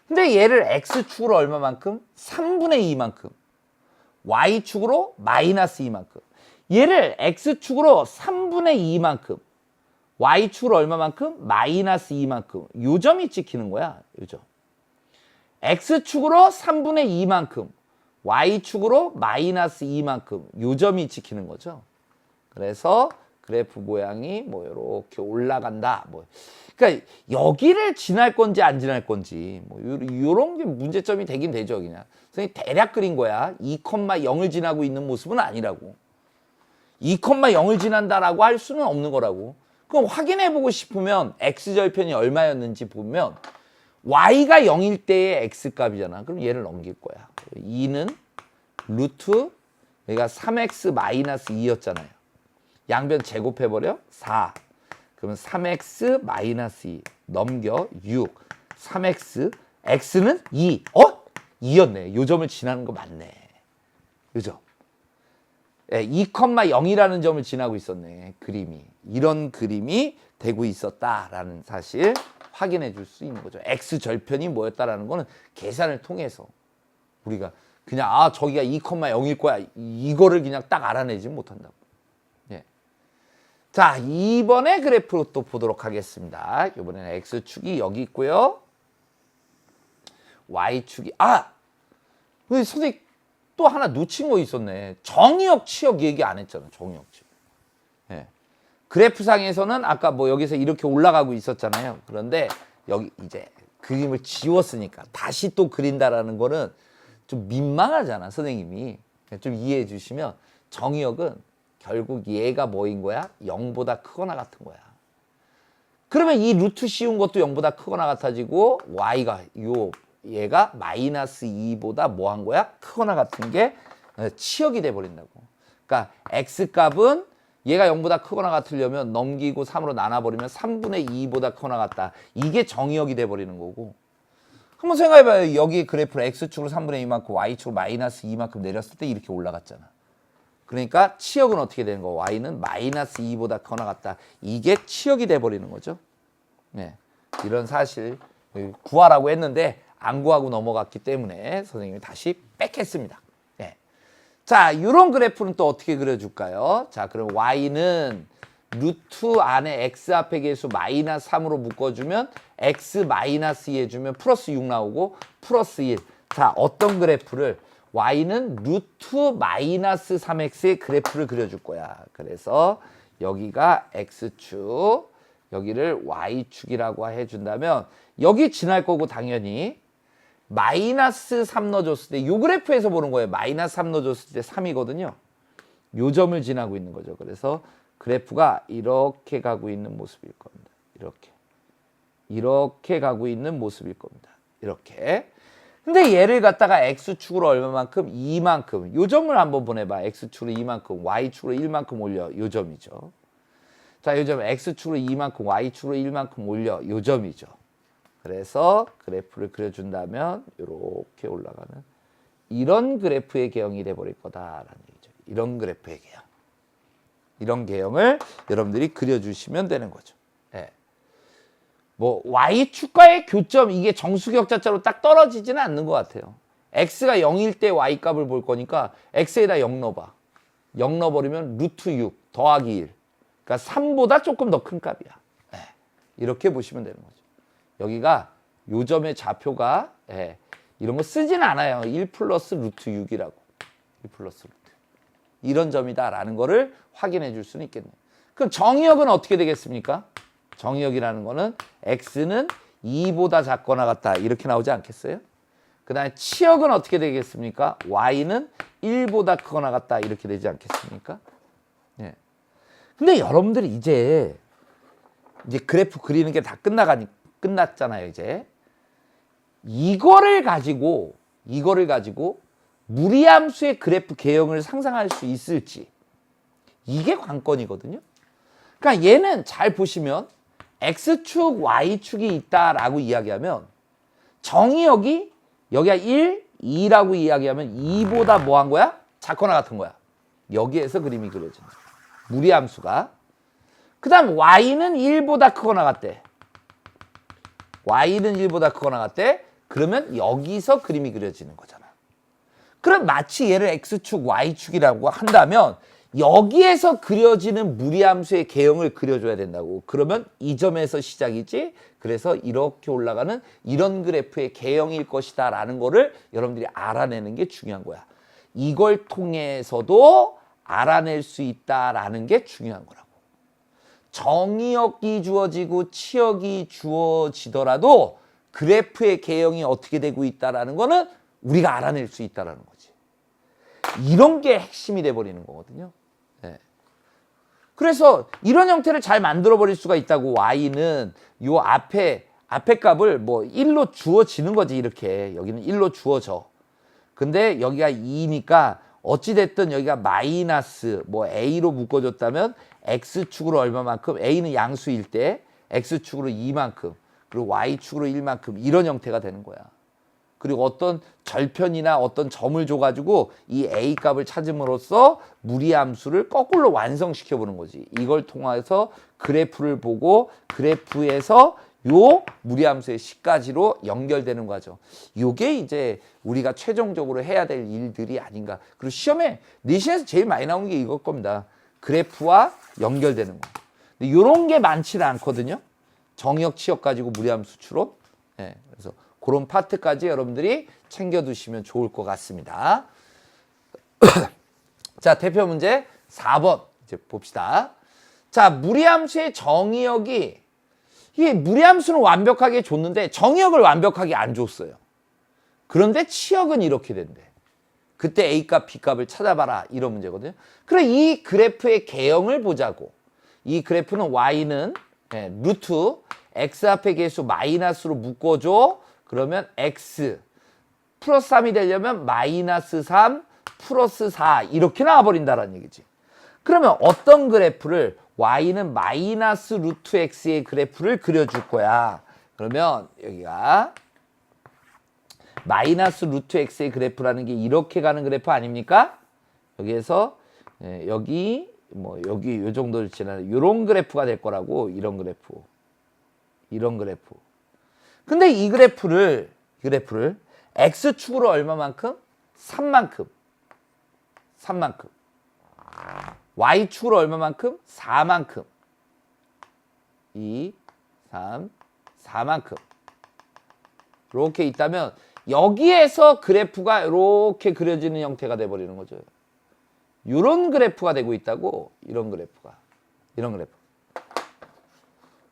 근데 얘를 x축으로 얼마만큼? 3분의 2만큼. y축으로 마이너스 2만큼. 얘를 x축으로 3분의 2만큼. y축으로 얼마만큼? 마이너스 2만큼. 요 점이 찍히는 거야. 요 점. x축으로 3분의 2만큼. y축으로 마이너스 2만큼. 요 점이 찍히는 거죠. 그래서 그래프 모양이 뭐 이렇게 올라간다. 뭐 그러니까 여기를 지날 건지 안 지날 건지 뭐 요런 게 문제점이 되긴 되죠. 그냥 선생님 대략 그린 거야. 2,0을 지나고 있는 모습은 아니라고. 2,0을 지난다라고 할 수는 없는 거라고. 그럼 확인해 보고 싶으면 x절편이 얼마였는지 보면 y가 0일 때의 x값이잖아. 그럼 얘를 넘길 거야. 2는 루트 여기가 3x 마이너스 2였잖아요. 양변 제곱해버려 4. 그러면 3x 마이너스 2 넘겨 6. 3x x는 2. 2였네. 요 점을 지나는 거 맞네. 그죠? 2,0이라는 점을 지나고 있었네. 그림이. 이런 그림이 되고 있었다라는 사실 확인해 줄 수 있는 거죠. x절편이 뭐였다라는 거는 계산을 통해서 우리가 그냥 저기가 2,0일 거야. 이거를 그냥 딱 알아내지 못한다고. 자, 이번에 그래프로 또 보도록 하겠습니다. 이번에는 x축이 여기 있고요. y축이 선생님 또 하나 놓친 거 있었네. 정의역, 치역 얘기 안 했잖아. 정의역, 치역. 그래프상에서는 아까 뭐 여기서 이렇게 올라가고 있었잖아요. 그런데 여기 이제 그림을 지웠으니까 다시 또 그린다라는 거는 좀 민망하잖아. 선생님이. 좀 이해해 주시면 정의역은 결국 얘가 뭐인 거야? 0보다 크거나 같은 거야. 그러면 이 루트 씌운 것도 0보다 크거나 같아지고 y가 얘가 마이너스 2보다 뭐 한 거야? 크거나 같은 게 치역이 돼버린다고. 그러니까 x값은 얘가 0보다 크거나 같으려면 넘기고 3으로 나눠버리면 3분의 2보다 크거나 같다. 이게 정의역이 돼버리는 거고. 한번 생각해봐요. 여기 그래프를 x축으로 3분의 2만큼 y축으로 마이너스 2만큼 내렸을 때 이렇게 올라갔잖아. 그러니까 치역은 어떻게 되는 거? y는 마이너스 2보다 크거나 같다. 이게 치역이 돼버리는 거죠. 이런 사실 구하라고 했는데 안 구하고 넘어갔기 때문에 선생님이 다시 뺏겠습니다. 자, 이런 그래프는 또 어떻게 그려줄까요? 자, 그럼 y는 루트 안에 x 앞에 계수 마이너스 3으로 묶어주면 x 마이너스 2 해주면 플러스 6 나오고 플러스 1. 자, 어떤 그래프를? y는 루트 마이너스 3x의 그래프를 그려줄 거야. 그래서 여기가 x축, 여기를 y축이라고 해준다면 여기 지날 거고 당연히 마이너스 3 넣어줬을 때 이 그래프에서 보는 거예요. 마이너스 3 넣어줬을 때 3이거든요. 요 점을 지나고 있는 거죠. 그래서 그래프가 이렇게 가고 있는 모습일 겁니다. 이렇게 가고 있는 모습일 겁니다. 이렇게. 근데 얘를 갖다가 x축으로 얼마만큼? 2만큼. 요 점을 한번 보내봐. x축으로 2만큼, y축으로 1만큼 올려. 요 점이죠. 자, 요 점 x축으로 2만큼, y축으로 1만큼 올려. 요 점이죠. 그래서 그래프를 그려준다면 이렇게 올라가는 이런 그래프의 개형이 돼버릴 거다라는 얘기죠. 이런 그래프의 개형. 이런 개형을 여러분들이 그려주시면 되는 거죠. 뭐 y축과의 교점 이게 정수격자자로 딱 떨어지지는 않는 것 같아요. x가 0일 때 y값을 볼 거니까 x에다 0 넣어봐. 0 넣어버리면 루트 6 더하기 1. 그러니까 3보다 조금 더 큰 값이야. 이렇게 보시면 되는 거죠. 여기가 요 점의 좌표가 이런 거 쓰진 않아요. 1 플러스 루트 6이라고. 1 플러스 루트. 이런 점이다라는 거를 확인해 줄 수는 있겠네요. 그럼 정의역은 어떻게 되겠습니까? 정의역이라는 거는 x는 2보다 작거나 같다. 이렇게 나오지 않겠어요? 그 다음에 치역은 어떻게 되겠습니까? y는 1보다 크거나 같다. 이렇게 되지 않겠습니까? 근데 여러분들이 이제 그래프 그리는 게 다 끝났잖아요, 이제. 이거를 가지고 무리함수의 그래프 개형을 상상할 수 있을지. 이게 관건이거든요. 그러니까 얘는 잘 보시면 x축, y축이 있다라고 이야기하면 정의역이 여기가 1, 2라고 이야기하면 2보다 뭐 한 거야? 작거나 같은 거야. 여기에서 그림이 그려진다. 무리함수가. 그 다음 y는 1보다 크거나 같대. y는 1보다 크거나 같대. 그러면 여기서 그림이 그려지는 거잖아. 그럼 마치 얘를 x축, y축이라고 한다면 여기에서 그려지는 무리함수의 개형을 그려줘야 된다고. 그러면 이 점에서 시작이지. 그래서 이렇게 올라가는 이런 그래프의 개형일 것이다 라는 거를 여러분들이 알아내는 게 중요한 거야. 이걸 통해서도 알아낼 수 있다라는 게 중요한 거라고. 정의역이 주어지고 치역이 주어지더라도 그래프의 개형이 어떻게 되고 있다라는 거는 우리가 알아낼 수 있다라는 거지. 이런 게 핵심이 돼버리는 거거든요. 네. 그래서 이런 형태를 잘 만들어 버릴 수가 있다고. y는 요 앞에 값을 뭐 1로 주어지는 거지. 이렇게 여기는 1로 주어져. 근데 여기가 2니까 어찌됐든 여기가 마이너스 뭐 a로 묶어줬다면 x축으로 얼마만큼, a는 양수일 때 x축으로 2만큼 그리고 y축으로 1만큼 이런 형태가 되는 거야. 그리고 어떤 절편이나 어떤 점을 줘가지고 이 a 값을 찾음으로써 무리함수를 거꾸로 완성시켜보는 거지. 이걸 통해서 그래프를 보고 그래프에서 요 무리함수의 식까지로 연결되는 거죠. 요게 이제 우리가 최종적으로 해야 될 일들이 아닌가. 그리고 시험에 내신에서 제일 많이 나오는 게 이걸 겁니다. 그래프와 연결되는 거. 근데 요런 게 많지는 않거든요. 정역, 치역 가지고 무리함수 추론. 네, 그래서 그런 파트까지 여러분들이 챙겨두시면 좋을 것 같습니다. 자, 대표 문제 4번 이제 봅시다. 자, 무리함수의 정의역이, 이게 무리함수는 완벽하게 줬는데 정의역을 완벽하게 안 줬어요. 그런데 치역은 이렇게 된대. 그때 A값, B값을 찾아봐라. 이런 문제거든요. 그럼 이 그래프의 개형을 보자고. 이 그래프는 Y는 루트 X 앞에 계수 마이너스로 묶어줘. 그러면 X 플러스 3이 되려면 마이너스 3 플러스 4 이렇게 나와버린다는 얘기지. 그러면 어떤 그래프를, y는 마이너스 루트 x의 그래프를 그려줄 거야. 그러면 여기가 마이너스 루트 x의 그래프라는 게 이렇게 가는 그래프 아닙니까? 여기에서 여기 뭐 여기 요 정도를 지나는 이런 그래프가 될 거라고. 이런 그래프. 근데 이 그래프를 x축으로 얼마만큼? 3만큼. y축으로 얼마만큼? 4만큼. 2, 3, 4만큼. 이렇게 있다면 여기에서 그래프가 이렇게 그려지는 형태가 돼버리는 거죠. 이런 그래프가 되고 있다고. 이런 그래프.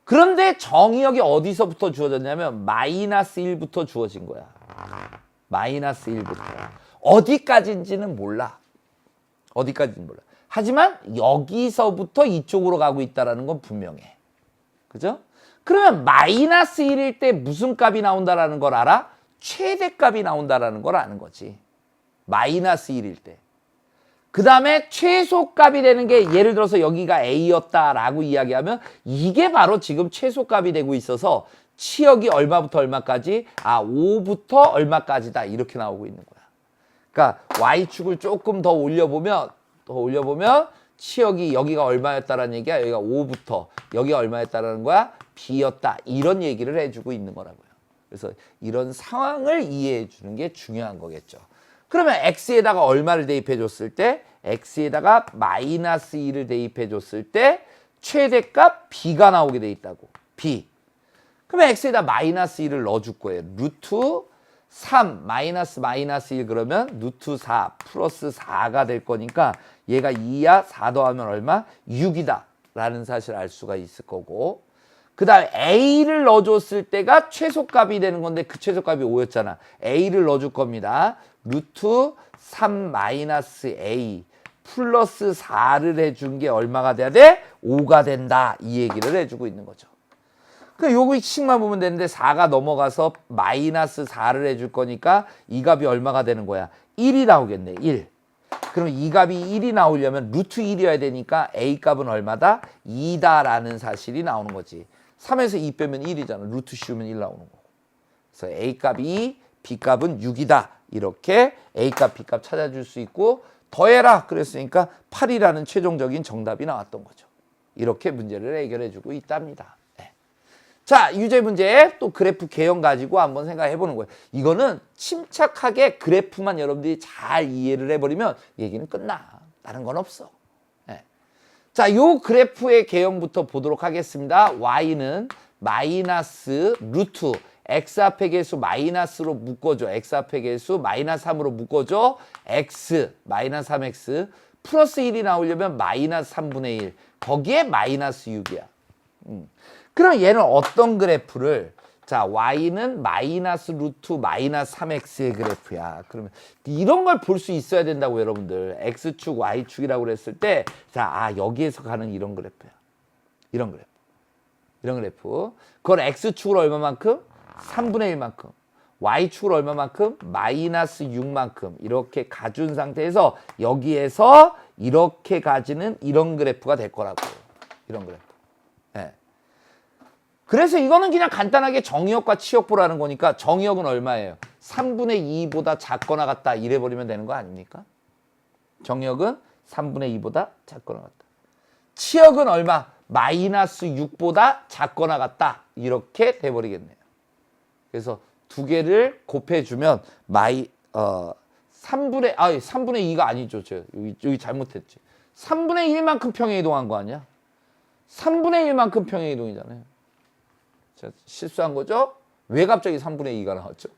그런데 정의역이 어디서부터 주어졌냐면 마이너스 1부터 주어진 거야. 마이너스 1부터. 어디까지인지는 몰라. 하지만 여기서부터 이쪽으로 가고 있다는 건 분명해. 그죠? 그러면 마이너스 1일 때 무슨 값이 나온다는 걸 알아? 최대값이 나온다는 걸 아는 거지. 마이너스 1일 때. 그 다음에 최소값이 되는 게, 예를 들어서 여기가 A였다라고 이야기하면 이게 바로 지금 최소값이 되고 있어서 치역이 얼마부터 얼마까지? 5부터 얼마까지다. 이렇게 나오고 있는 거야. 그러니까 Y축을 조금 더 올려보면 치역이 여기가 얼마였다라는 얘기야. 여기가 5부터 여기가 얼마였다라는 거야. B였다. 이런 얘기를 해주고 있는 거라고요. 그래서 이런 상황을 이해해 주는 게 중요한 거겠죠. 그러면 x에다가 얼마를 대입해 줬을 때, x에다가 마이너스 2를 대입해 줬을 때 최대값 b가 나오게 돼 있다고. b. 그러면 x에다 마이너스 2를 넣어줄 거예요. 루트 3 마이너스 1 그러면 루트 4 플러스 4가 될 거니까 얘가 2야 4 더하면 얼마? 6이다 라는 사실을 알 수가 있을 거고, 그 다음에 a를 넣어줬을 때가 최소값이 되는 건데 그 최소값이 5였잖아. a를 넣어줄 겁니다. 루트 3 마이너스 a 플러스 4를 해준 게 얼마가 돼야 돼? 5가 된다. 이 얘기를 해주고 있는 거죠. 그 요거씩만 보면 되는데 4가 넘어가서 마이너스 4를 해줄 거니까 이 값이 얼마가 되는 거야? 1이 나오겠네. 1. 그럼 이 값이 1이 나오려면 루트 1이어야 되니까 a 값은 얼마다? 2다라는 사실이 나오는 거지. 3에서 2 빼면 1이잖아. 루트 씌우면 1 나오는 거고. 그래서 a 값이 B값은 6이다. 이렇게 A값, B값 찾아줄 수 있고 더해라 그랬으니까 8이라는 최종적인 정답이 나왔던 거죠. 이렇게 문제를 해결해주고 있답니다. 네. 자, 유제 문제 또 그래프 개형 가지고 한번 생각해 보는 거예요. 이거는 침착하게 그래프만 여러분들이 잘 이해를 해버리면 얘기는 끝나. 다른 건 없어. 네. 자, 요 그래프의 개형부터 보도록 하겠습니다. Y는 마이너스 루트 x 앞의 개수 마이너스로 묶어줘. x 앞의 개수 마이너스 3으로 묶어줘. x 마이너스 3x 플러스 1이 나오려면 마이너스 3분의 1. 거기에 마이너스 6이야. 그럼 얘는 어떤 그래프를 자 y는 마이너스 루트 마이너스 3x의 그래프야. 그러면 이런 걸 볼 수 있어야 된다고 여러분들. x축 y축이라고 그랬을 때 자 여기에서 가는 이런 그래프야. 이런 그래프. 이런 그래프. 그걸 x축으로 얼마만큼? 3분의 1만큼. y축으로 얼마만큼? 마이너스 6만큼. 이렇게 가준 상태에서 여기에서 이렇게 가지는 이런 그래프가 될 거라고. 이런 그래프. 네. 그래서 이거는 그냥 간단하게 정의역과 치역보라는 거니까 정의역은 얼마예요? 3분의 2보다 작거나 같다. 이래버리면 되는 거 아닙니까? 정의역은 3분의 2보다 작거나 같다. 치역은 얼마? 마이너스 6보다 작거나 같다. 이렇게 돼버리겠네요. 그래서 두 개를 곱해주면 3분의 2가 아니죠. 여기 잘못했지. 3분의 1만큼 평행 이동한 거 아니야? 3분의 1만큼 평행 이동이잖아요. 자, 실수한 거죠? 왜 갑자기 3분의 2가 나왔죠?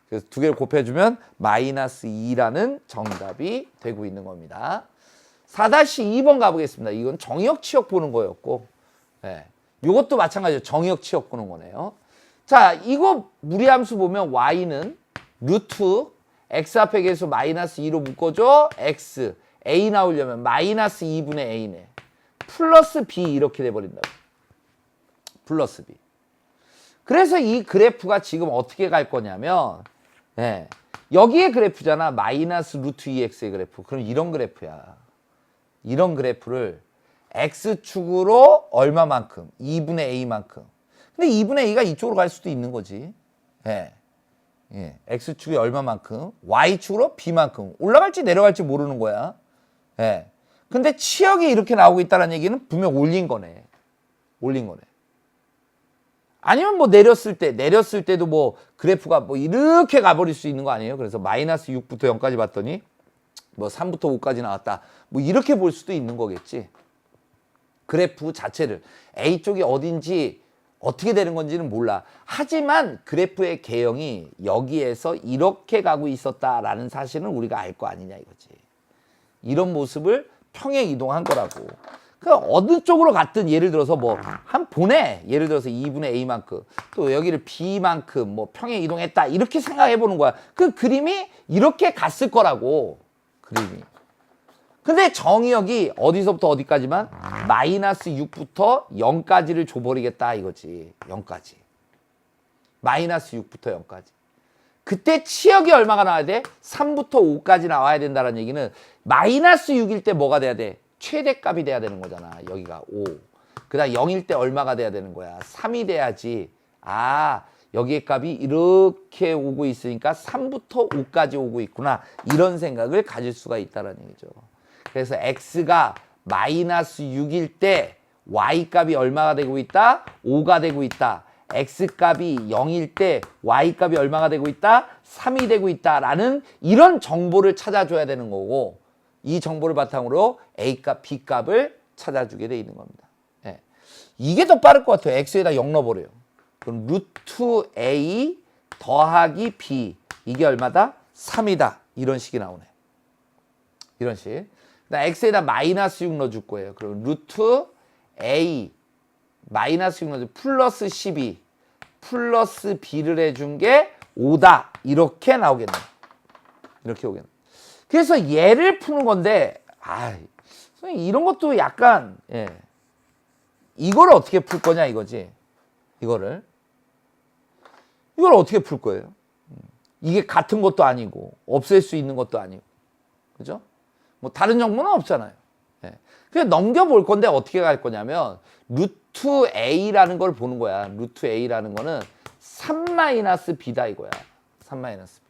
그래서 두 개를 곱해주면 마이너스 2라는 정답이 되고 있는 겁니다. 4-2번 가보겠습니다. 이건 정의역 치역 보는 거였고, 네. 이것도 마찬가지로 정의역 치역 보는 거네요. 자, 이거 무리함수 보면 y는 루트 x 앞의 개수 마이너스 2로 묶어줘. x, a 나오려면 마이너스 2분의 a네. 플러스 b 이렇게 돼버린다고. 플러스 b. 그래서 이 그래프가 지금 어떻게 갈 거냐면 네, 여기에 그래프잖아. 마이너스 루트 2x의 그래프. 그럼 이런 그래프야. 이런 그래프를 x축으로 얼마만큼? 2분의 a만큼. 근데 2분의 a가 이쪽으로 갈 수도 있는 거지. 예. 예. x축이 얼마만큼? y축으로 b만큼. 올라갈지 내려갈지 모르는 거야. 예. 근데 치역이 이렇게 나오고 있다는 얘기는 분명 올린 거네. 올린 거네. 아니면 뭐 내렸을 때도 뭐 그래프가 뭐 이렇게 가버릴 수 있는 거 아니에요? 그래서 마이너스 6부터 0까지 봤더니 뭐 3부터 5까지 나왔다. 뭐 이렇게 볼 수도 있는 거겠지. 그래프 자체를. A쪽이 어딘지 어떻게 되는 건지는 몰라. 하지만 그래프의 개형이 여기에서 이렇게 가고 있었다라는 사실은 우리가 알 거 아니냐 이거지. 이런 모습을 평행 이동한 거라고. 그러니까 어느 쪽으로 갔든 예를 들어서 뭐 한 보내. 예를 들어서 2분의 a만큼 또 여기를 b만큼 뭐 평행 이동했다. 이렇게 생각해 보는 거야. 그 그림이 이렇게 갔을 거라고. 그림이. 근데 정의역이 어디서부터 어디까지만? 마이너스 6부터 0까지를 줘버리겠다 이거지. 0까지. 마이너스 6부터 0까지. 그때 치역이 얼마가 나와야 돼? 3부터 5까지 나와야 된다는 얘기는 마이너스 6일 때 뭐가 돼야 돼? 최대값이 돼야 되는 거잖아. 여기가 5. 그 다음 0일 때 얼마가 돼야 되는 거야? 3이 돼야지. 여기에 값이 이렇게 오고 있으니까 3부터 5까지 오고 있구나. 이런 생각을 가질 수가 있다는 얘기죠. 그래서 x가 마이너스 6일 때 y값이 얼마가 되고 있다? 5가 되고 있다. x값이 0일 때 y값이 얼마가 되고 있다? 3이 되고 있다라는 이런 정보를 찾아줘야 되는 거고 이 정보를 바탕으로 a값, b값을 찾아주게 돼 있는 겁니다. 예. 이게 더 빠를 것 같아요. x에다 0 넣어버려요. 그럼 루트 a 더하기 b 이게 얼마다? 3이다. 이런 식이 나오네. 이런 식. 그다음 x에다 마이너스 6 넣어줄 거예요. 그럼 루트 a 마이너스 6 넣어줄 플러스 12 플러스 b를 해준 게 5다. 이렇게 나오겠네. 이렇게 오겠네. 그래서 얘를 푸는 건데 이런 것도 약간 이걸 어떻게 풀 거냐 이거지. 이걸 어떻게 풀 거예요? 이게 같은 것도 아니고 없앨 수 있는 것도 아니고 그죠? 뭐 다른 정보는 없잖아요. 그냥 넘겨볼 건데 어떻게 갈 거냐면 루트 a라는 걸 보는 거야. 루트 a라는 거는 3-b다 이거야. 3-b.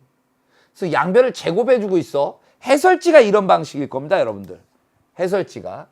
그래서 양변을 제곱해주고 있어. 해설지가 이런 방식일 겁니다, 여러분들. 해설지가.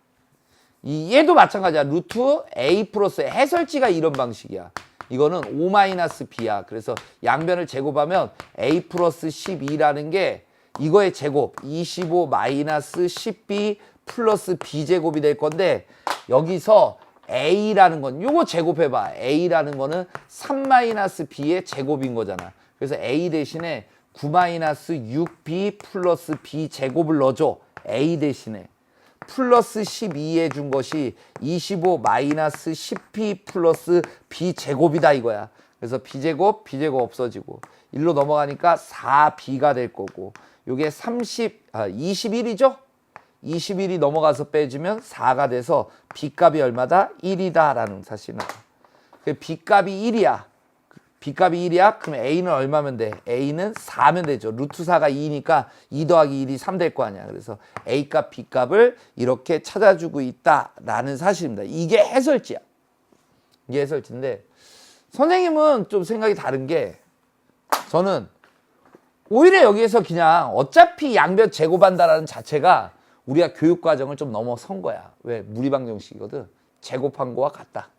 얘도 마찬가지야. 루트 a 플러스 해설지가 이런 방식이야. 이거는 5-b야. 그래서 양변을 제곱하면 a 플러스 12라는 게 이거의 제곱 25 마이너스 10b 플러스 b제곱이 될 건데 여기서 a라는 건 요거 제곱해봐. a라는 거는 3-b의 제곱인 거잖아. 그래서 a 대신에 9-6b 플러스 b제곱을 넣어줘. a 대신에. 플러스 12 해준 것이 25 마이너스 10p 플러스 b제곱이다 이거야. 그래서 b제곱 없어지고 1로 넘어가니까 4b가 될 거고 요게 21이죠? 21이 넘어가서 빼주면 4가 돼서 b값이 얼마다? 1이다 라는 사실이 나와. b값이 1이야. b값이 1이야? 그럼 a는 얼마면 돼? a는 4면 되죠. 루트 4가 2니까 2 더하기 1이 3 될 거 아니야. 그래서 a값, b값을 이렇게 찾아주고 있다라는 사실입니다. 이게 해설지야. 이게 해설지인데 선생님은 좀 생각이 다른 게 저는 오히려 여기에서 그냥 어차피 양변 제곱한다라는 자체가 우리가 교육과정을 좀 넘어선 거야. 왜? 무리방정식이거든. 제곱한 거와 같다.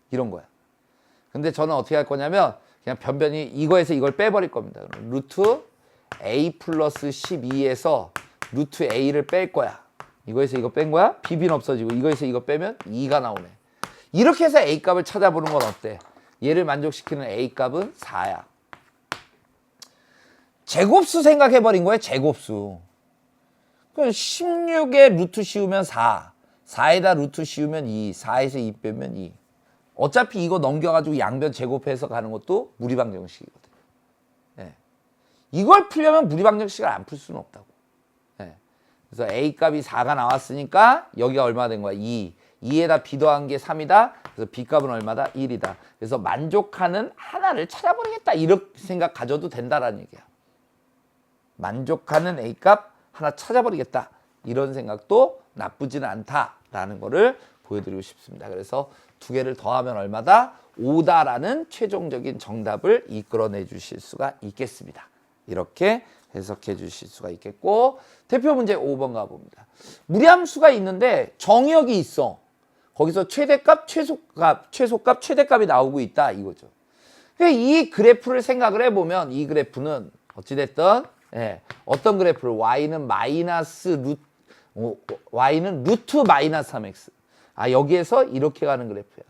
이런 거야. 근데 저는 어떻게 할 거냐면 그냥 변변히 이거에서 이걸 빼버릴 겁니다. 루트 a 플러스 12에서 루트 a를 뺄 거야. 이거에서 이거 뺀 거야? b는 없어지고 이거에서 이거 빼면 2가 나오네. 이렇게 해서 a 값을 찾아보는 건 어때? 얘를 만족시키는 a 값은 4야. 제곱수 생각해버린 거야. 제곱수. 그럼 16에 루트 씌우면 4. 4에다 루트 씌우면 2. 4에서 2 빼면 2. 어차피 이거 넘겨가지고 양변 제곱해서 가는 것도 무리방정식이거든. 예. 이걸 풀려면 무리방정식을 안 풀 수는 없다고. 예. 그래서 a 값이 4가 나왔으니까 여기가 얼마 된 거야? 2. 2에다 b 더한 게 3이다. 그래서 b 값은 얼마다? 1이다. 그래서 만족하는 하나를 찾아버리겠다. 이렇게 생각 가져도 된다라는 얘기야. 만족하는 a 값 하나 찾아버리겠다. 이런 생각도 나쁘지는 않다라는 거를 보여드리고 싶습니다. 그래서 두 개를 더하면 얼마다? 5다라는 최종적인 정답을 이끌어내 주실 수가 있겠습니다. 이렇게 해석해 주실 수가 있겠고 대표 문제 5번 가봅니다. 무리함수가 있는데 정의역이 있어. 거기서 최대값, 최소값, 최대값이 나오고 있다 이거죠. 이 그래프를 생각을 해보면 이 그래프는 어찌됐든 어떤 그래프를 y는 y는 루트 마이너스 3x. 여기에서 이렇게 가는 그래프야.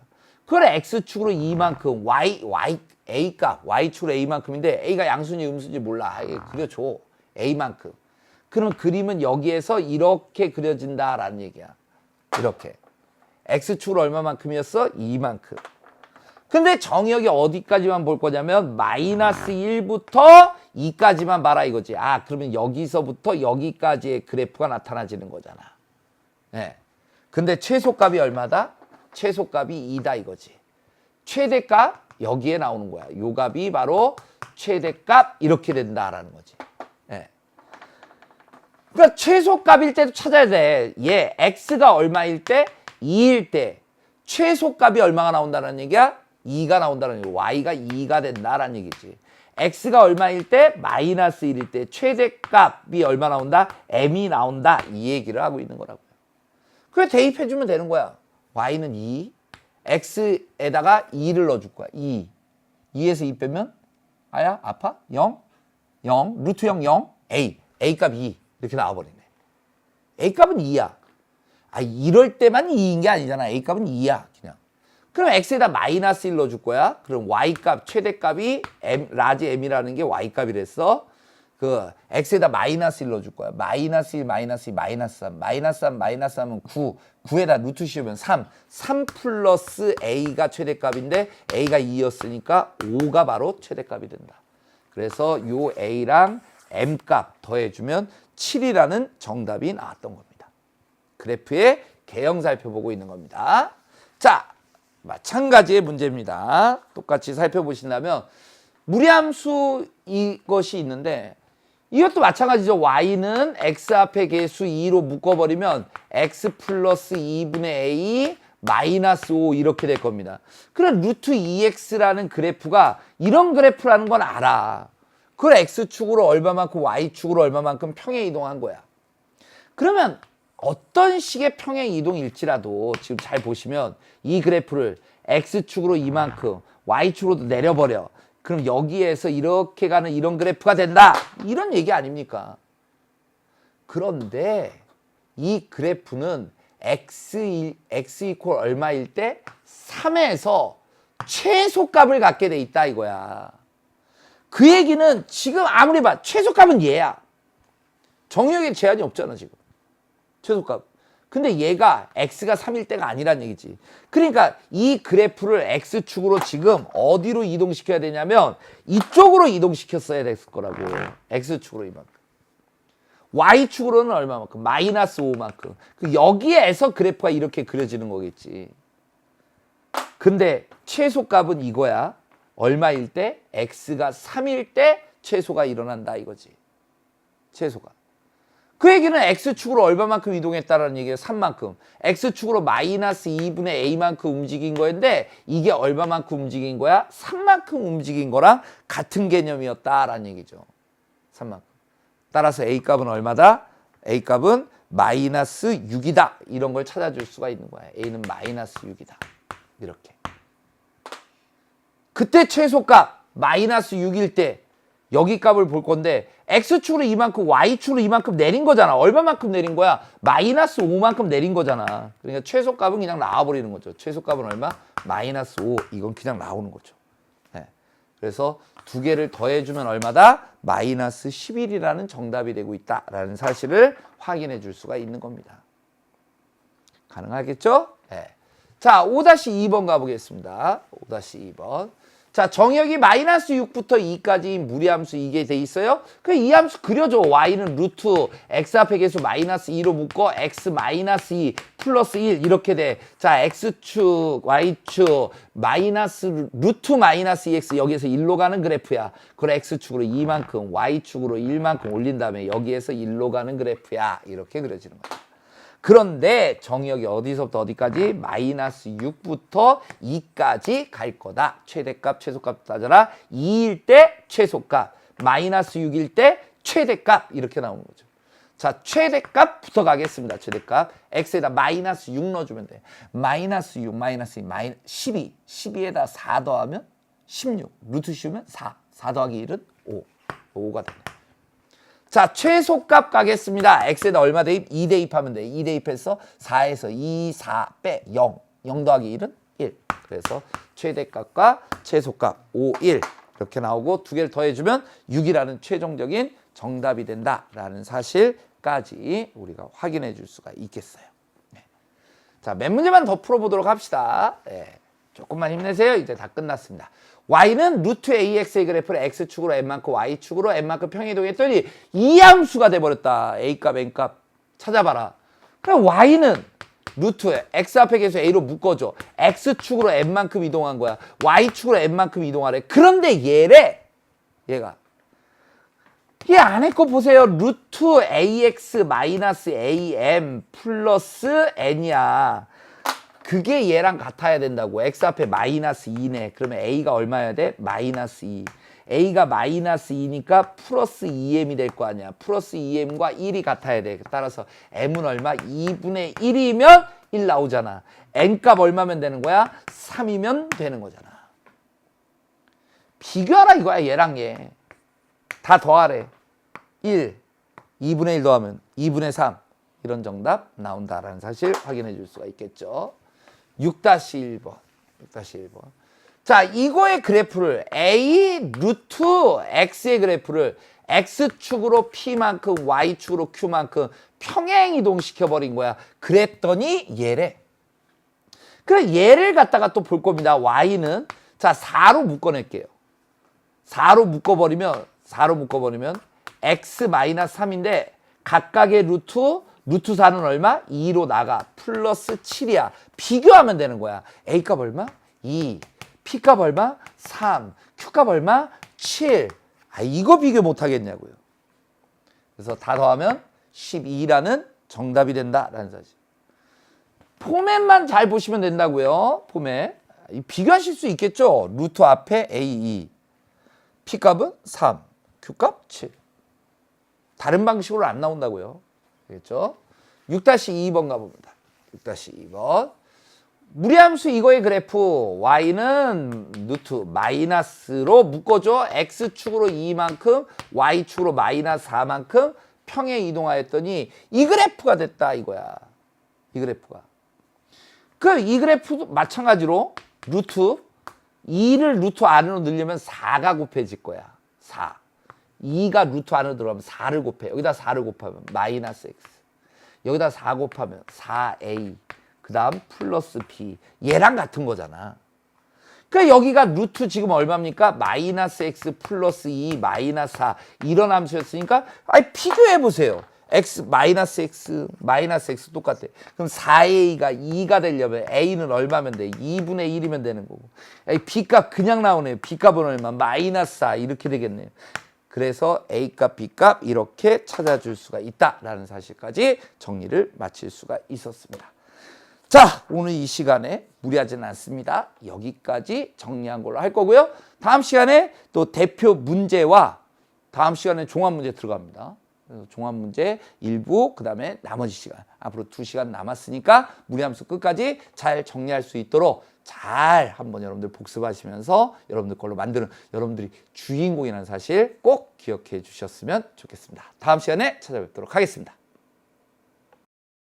그걸 x축으로 이만큼 a값 y축으로 a만큼인데 a가 양수인지 음수인지 몰라. 그려줘. a만큼. 그럼 그림은 여기에서 이렇게 그려진다라는 얘기야. 이렇게. x축으로 얼마만큼이었어? 2만큼. 근데 정의역이 어디까지만 볼 거냐면 마이너스 1부터 2까지만 봐라 이거지. 그러면 여기서부터 여기까지의 그래프가 나타나지는 거잖아. 네. 근데 최소값이 얼마다? 최소값이 2다 이거지. 최대값 여기에 나오는 거야. 요 값이 바로 최대값 이렇게 된다라는 거지. 네. 그러니까 최소값일 때도 찾아야 돼. 얘 x가 얼마일 때? 2일 때 최소값이 얼마가 나온다는 얘기야? 2가 나온다는 얘기야. y가 2가 된다라는 얘기지. x가 얼마일 때? 마이너스 1일 때 최대값이 얼마 나온다? m이 나온다. 이 얘기를 하고 있는 거라고요. 그래 대입해주면 되는 거야. y는 2, x에다가 2를 넣어줄 거야. 2. 2에서 2 빼면 아파? 0? 0, 루트 0, 0, a 값 2 이렇게 나와버리네. a 값은 2야. 이럴 때만 2인 게 아니잖아. a 값은 2야 그냥. 그럼 x에다 마이너스 1 넣어줄 거야. 그럼 y값 최대값이 라지 m이라는 게 y값이랬어. 그 x에다 마이너스 1 넣어줄 거야. 마이너스 1, 마이너스 2, 마이너스 3. 마이너스 3, 마이너스 3은 9. 9에다 루트 씌우면 3. 3 플러스 a가 최대값인데 a가 2였으니까 5가 바로 최대값이 된다. 그래서 요 a랑 m값 더해주면 7이라는 정답이 나왔던 겁니다. 그래프의 개형 살펴보고 있는 겁니다. 자, 마찬가지의 문제입니다. 똑같이 살펴보신다면 무리함수 이것이 있는데 이것도 마찬가지죠. y는 x 앞에 개수 2로 묶어버리면 x 플러스 2분의 a 마이너스 5 이렇게 될 겁니다. 그럼 루트 2x라는 그래프가 이런 그래프라는 건 알아. 그걸 X축으로 얼마만큼 Y축으로 얼마만큼 평행 이동한 거야. 그러면 어떤 식의 평행 이동일지라도 지금 잘 보시면 이 그래프를 X축으로 이만큼 Y축으로도 내려버려. 그럼 여기에서 이렇게 가는 이런 그래프가 된다. 이런 얘기 아닙니까? 그런데 이 그래프는 X 이퀄 얼마일 때 3에서 최소값을 갖게 돼 있다 이거야. 그 얘기는 지금 아무리 봐. 최소값은 얘야. 정의역에 제한이 없잖아 지금. 최소값. 근데 얘가 X가 3일 때가 아니란 얘기지. 그러니까 이 그래프를 X축으로 지금 어디로 이동시켜야 되냐면 이쪽으로 이동시켰어야 됐을 거라고. X축으로 이만큼. Y축으로는 얼마만큼? 마이너스 5만큼. 여기에서 그래프가 이렇게 그려지는 거겠지. 근데 최소값은 이거야. 얼마일 때? X가 3일 때 최소가 일어난다 이거지. 최소가. 그 얘기는 X축으로 얼마만큼 이동했다라는 얘기예요. 3만큼. X축으로 마이너스 2분의 A만큼 움직인 거였는데 이게 얼마만큼 움직인 거야? 3만큼 움직인 거랑 같은 개념이었다라는 얘기죠. 3만큼. 따라서 A값은 얼마다? A값은 마이너스 6이다. 이런 걸 찾아줄 수가 있는 거야. A는 마이너스 6이다. 이렇게. 그때 최소값 마이너스 6일 때 여기 값을 볼 건데 X축으로 이만큼 Y축으로 이만큼 내린 거잖아. 얼마만큼 내린 거야? 마이너스 5만큼 내린 거잖아. 그러니까 최소값은 그냥 나와버리는 거죠. 최소값은 얼마? 마이너스 5. 이건 그냥 나오는 거죠. 네. 그래서 두 개를 더해주면 얼마다? 마이너스 11이라는 정답이 되고 있다라는 사실을 확인해 줄 수가 있는 겁니다. 가능하겠죠? 네. 자, 5-2번 가보겠습니다. 5-2번. 자, 정역이 마이너스 6부터 2까지 무리함수 이게 돼 있어요. 그 이 함수 그려줘. y는 루트 x 앞에 계수 마이너스 2로 묶어 x 마이너스 2 플러스 1 이렇게 돼. 자, x축, y축 마이너스 루트 마이너스 2x 여기에서 1로 가는 그래프야. 그걸 x축으로 2만큼, y축으로 1만큼 올린 다음에 여기에서 1로 가는 그래프야. 이렇게 그려지는 거야. 그런데 정역이 어디서부터 어디까지? 마이너스 6부터 2까지 갈 거다. 최대값, 최소값 따져라. 2일 때 최소값, 마이너스 6일 때 최대값 이렇게 나오는 거죠. 자, 최대값부터 가겠습니다. 최대값. x에다 마이너스 6 넣어주면 돼. 마이너스 6, 마이너스 2, 12. 12에다 4 더하면 16. 루트 씌우면 4. 4 더하기 1은 5. 5가 되네. 자, 최소값 가겠습니다. x에다 얼마 대입? 2 대입하면 돼. 2 대입해서 4에서 2, 4 빼 0. 0 더하기 1은 1. 그래서 최대값과 최소값 5, 1 이렇게 나오고 두 개를 더해주면 6이라는 최종적인 정답이 된다라는 사실까지 우리가 확인해 줄 수가 있겠어요. 네. 자, 몇 문제만 더 풀어보도록 합시다. 네. 조금만 힘내세요. 이제 다 끝났습니다. y는 루트 ax의 그래프를 x축으로 n만큼 y축으로 n만큼 평행이동했더니 이 함수가 돼버렸다. a값, n값 찾아봐라. 그럼 y는 루트 x 앞에 계수 a로 묶어줘. x축으로 n만큼 이동한 거야. y축으로 n만큼 이동하래. 그런데 얘가 이 안에 거 보세요. 루트 ax 마이너스 am 플러스 n이야. 그게 얘랑 같아야 된다고. x 앞에 마이너스 2네. 그러면 a가 얼마여야 돼? 마이너스 2. a가 마이너스 2니까 플러스 2m이 될 거 아니야. 플러스 2m과 1이 같아야 돼. 따라서 m은 얼마? 2분의 1이면 1 나오잖아. n값 얼마면 되는 거야? 3이면 되는 거잖아. 비교하라 이거야. 얘랑 얘. 다 더하래. 1. 2분의 1 더하면 2분의 3. 이런 정답 나온다라는 사실 확인해 줄 수가 있겠죠. 6-1번. 6-1번. 자, 이거의 그래프를 A 루트 X의 그래프를 X축으로 P만큼 Y축으로 Q만큼 평행 이동시켜버린 거야. 그랬더니 얘래. 그래, 얘를 갖다가 또 볼 겁니다. Y는 자, 4로 묶어낼게요. 4로 묶어버리면 X-3인데 각각의 루트 4는 얼마? 2로 나가. 플러스 7이야. 비교하면 되는 거야. A값 얼마? 2. P값 얼마? 3. Q값 얼마? 7. 아, 이거 비교 못 하겠냐고요. 그래서 다 더하면 12라는 정답이 된다라는 사실. 포맷만 잘 보시면 된다고요. 포맷. 비교하실 수 있겠죠. 루트 앞에 A2. P값은 3. Q값 7. 다른 방식으로 안 나온다고요. 알겠죠? 6-2번 가봅니다. 6-2번. 무리함수 이거의 그래프 y는 루트 마이너스로 묶어줘. x축으로 2만큼 y축으로 마이너스 4만큼 평에 이동하였더니 이 그래프가 됐다 이거야. 이 그래프가. 그 이 그래프도 마찬가지로 루트 2를 루트 안으로 넣으려면 4가 곱해질 거야. 4. 2가 루트 안으로 들어가면 4를 곱해. 여기다 4를 곱하면 마이너스 x. 여기다 4 곱하면 4a. 그 다음 플러스 b. 얘랑 같은 거잖아. 그러니까 여기가 루트 지금 얼마입니까? 마이너스 x 플러스 2 마이너스 4 이런 함수였으니까 비교해 보세요. x 마이너스 x 똑같아. 그럼 4a가 2가 되려면 a는 얼마면 돼? 2분의 1이면 되는 거고. b값 그냥 나오네요. b값은 얼마? 마이너스 4 이렇게 되겠네요. 그래서 a값 b값 이렇게 찾아줄 수가 있다라는 사실까지 정리를 마칠 수가 있었습니다. 자, 오늘 이 시간에 무리하지는 않습니다. 여기까지 정리한 걸로 할 거고요. 다음 시간에 또 대표 문제와 다음 시간에 종합 문제 들어갑니다. 그래서 종합 문제 일부, 그 다음에 나머지 시간. 앞으로 2시간 남았으니까 무리함수 끝까지 잘 정리할 수 있도록 잘 한번 여러분들 복습하시면서 여러분들 걸로 만드는 여러분들이 주인공이라는 사실 꼭 기억해 주셨으면 좋겠습니다. 다음 시간에 찾아뵙도록 하겠습니다.